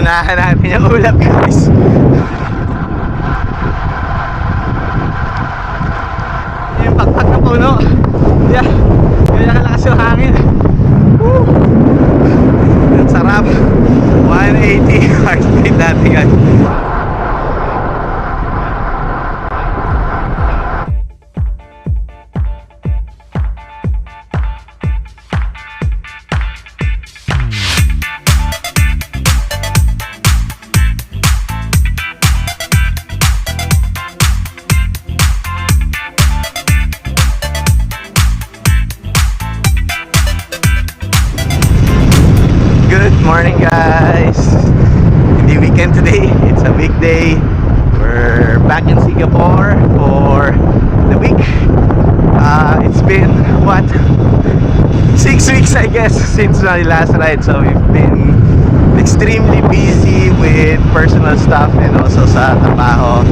Unahan natin yung ulap, guys. Yung pakpak na puno. Yeah, kaya kalakas yung hangin. Woo! Ang sarap. 180 heartbeat natin, guys. Good morning, guys. Hindi weekend today, it's a weekday. We're back in Singapore for the week. It's been what, 6 weeks I guess since my last ride, so we've been extremely busy with personal stuff and also sa trabaho,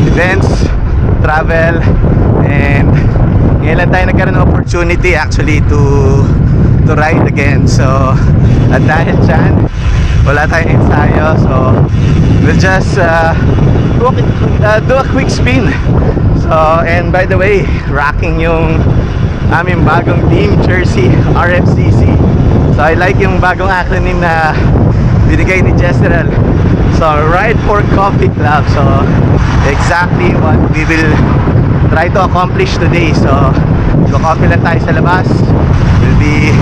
events, travel, and ngayon lang tayo nagkaroon ng opportunity actually to ride again. So at dahil dyan wala tayong ensayo, so we'll just do a quick spin. So, and by the way, rocking yung aming bagong team jersey, RFCC. So I like yung bagong acronym na binigay ni Jezreel. So Ride for Coffee Club. So exactly what we will try to accomplish today. So coffee lang tayo sa labas. We'll be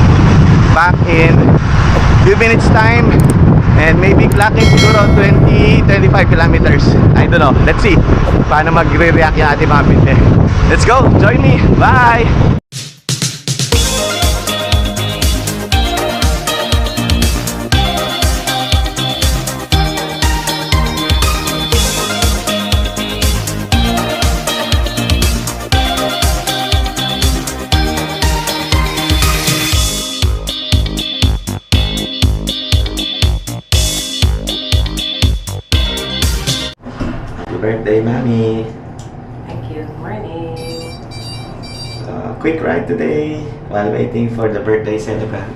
back in few minutes time, and maybe clocking siguro 20-25 kilometers. I don't know, let's see paano magre-react yung ating mga binte. Let's go, join me, bye! Birthday, Mommy. Thank you. Morning. Quick ride today while waiting for the birthday celebrant.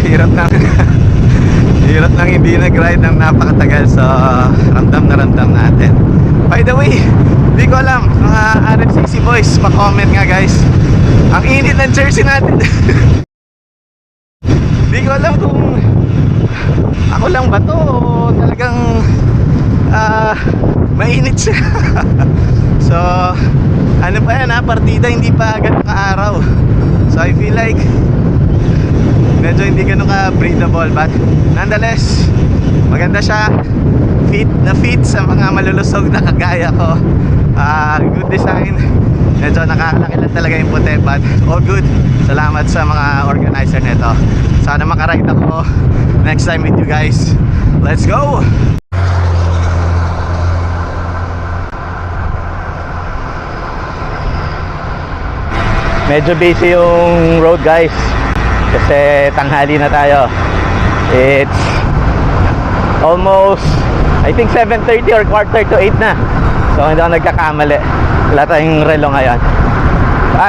Hirap na. Hirap nang hindi nag-ride ng napakatagal, so ramdam na ramdam natin. By the way, di ko alam, mga RFCC boys, pa-comment nga guys, ang init ng jersey natin. Di ko alam kung ako lang ba to o talagang mainit siya. So ano pa yan ha, partida hindi pa agad ka-araw. So I feel like medyo hindi ganun ka-breathable, but nonetheless maganda siya, fit sa mga malulusog na kagaya ko. Good design, medyo nakakalaki lang talaga yung puti, but all good. Salamat sa mga organizer nito. Sana makaride ako next time with you guys. Let's go! Medyo busy yung road, guys, kasi tanghali na tayo. It's almost, I think 7:30 or 7:45 na. So hindi ako nagkakamali. Wala tayong relo ngayon.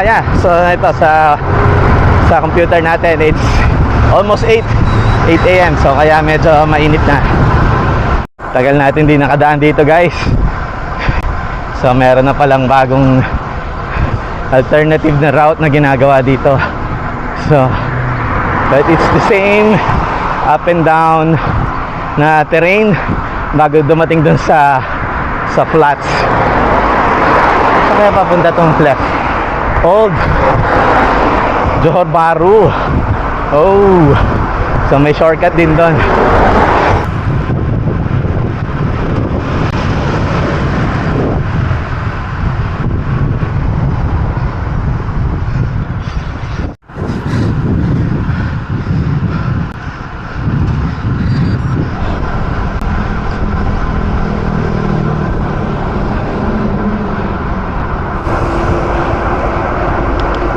Yeah, so ito sa computer natin, it's almost 8 AM. So kaya medyo mainit na. Tagal natin di nakadaan dito, guys. So meron na palang bagong alternative na route na ginagawa dito. So but it's the same up and down na terrain bago dumating dun sa flats. Saan kaya papunta tong flat? Old Johor Bahru. Oh, so may shortcut din dun.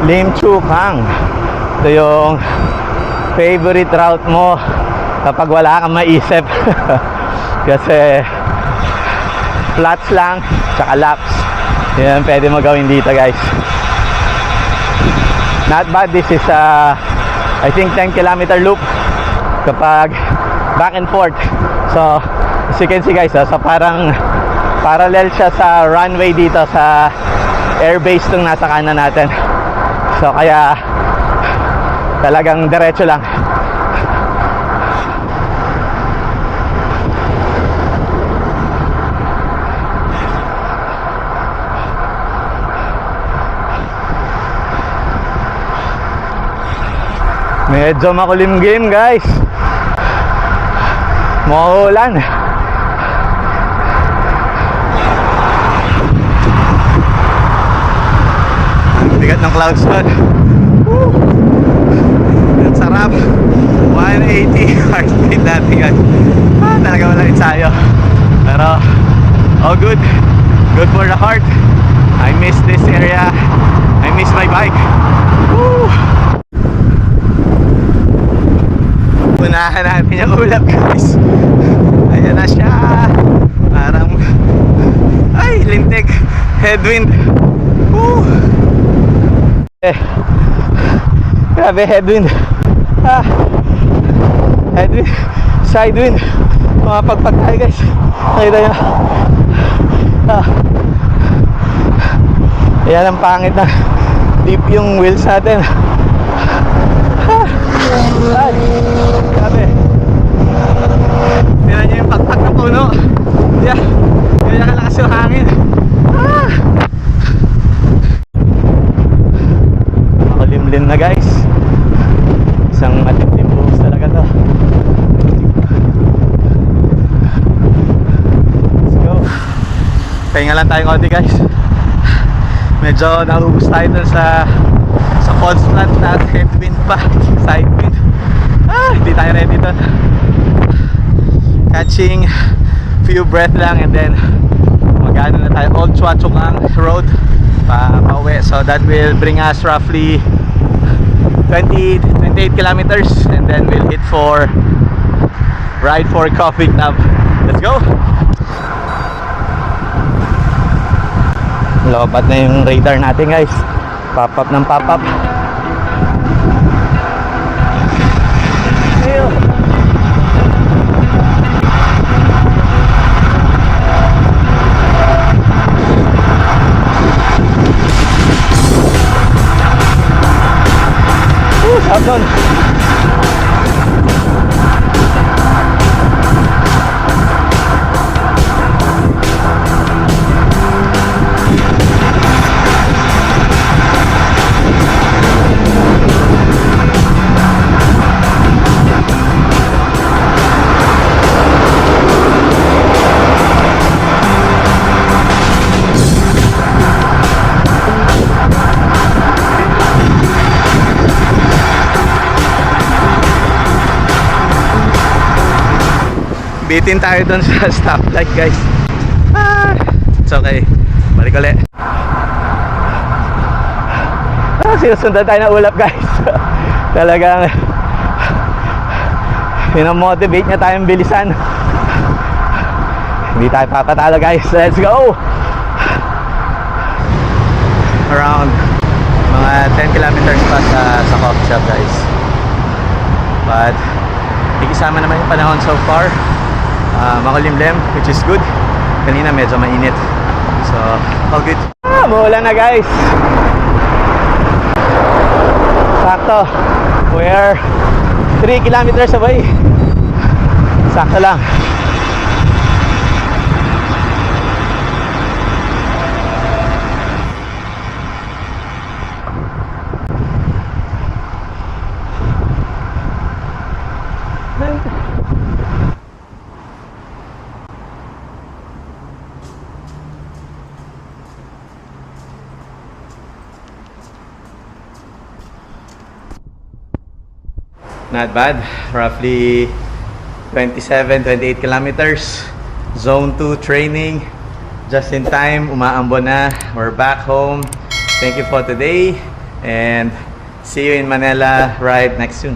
Lim Chu Kang. Ito yung favorite route mo kapag wala kang maisip. Kasi flats lang tsaka laps, yan pwede mo gawin dito guys. Not bad. This is I think 10-kilometer loop kapag back and forth. So as you can see guys, so parang parallel siya sa runway dito sa airbase nung nasa kanan natin. So kaya talagang diretso lang. Medyo makulimlim guys, maulan. Bigat ng clouds doon. Ang sarap. 180 heartbeat dati guys. Talaga walang ensayo. Pero all good. Good for the heart. I miss this area. I miss my bike. Woo! Unahan natin yung ulap guys. Ayan na siya. Parang ay lintik. Headwind. Woo! Grabe headwind. Headwind, sidewind. Mga pagpag tayo guys. Nakita nyo. Ayan ang pangit na deep yung wheels natin. Ay, grabe. Tingnan nyo yung pagpag na puno. Yeah, ganyan kalakas yung hangin. Makulimlim na guys. Isang matiplim buhos talaga to. Let's go. Pahinga lang tayo konti guys. Medyo naubos tayo dun sa constant na headwind pa, side wind. Hindi tayo ready dun. Catching few breath lang and then magano na tayo. Old Chua Chu Kang road pa-uwi. So that will bring us roughly 28 kilometers and then we'll hit for ride for Coffee Club. Let's go. Lobat na yung radar natin guys. Pop up ng pop up. Doon. Bitin tayo dun sa stoplight guys. It's okay. Balik ulit. Sinusundan tayo na ulap guys. Talagang pinamotivate niya tayong bilisan. Hindi tayo papatalo guys. Let's go. Around mga 10 kilometers pa sa coffee shop guys. But ikisama naman yung panahon so far. Makulimlim, which is good. Kanina medyo mainit. So, all good. Maulan na guys. Sakto. We're 3 kilometers away. Sakto lang. Not bad. Roughly 27-28 kilometers. Zone 2 training. Just in time. Umaambon na. We're back home. Thank you for today. And see you in Manila right next soon.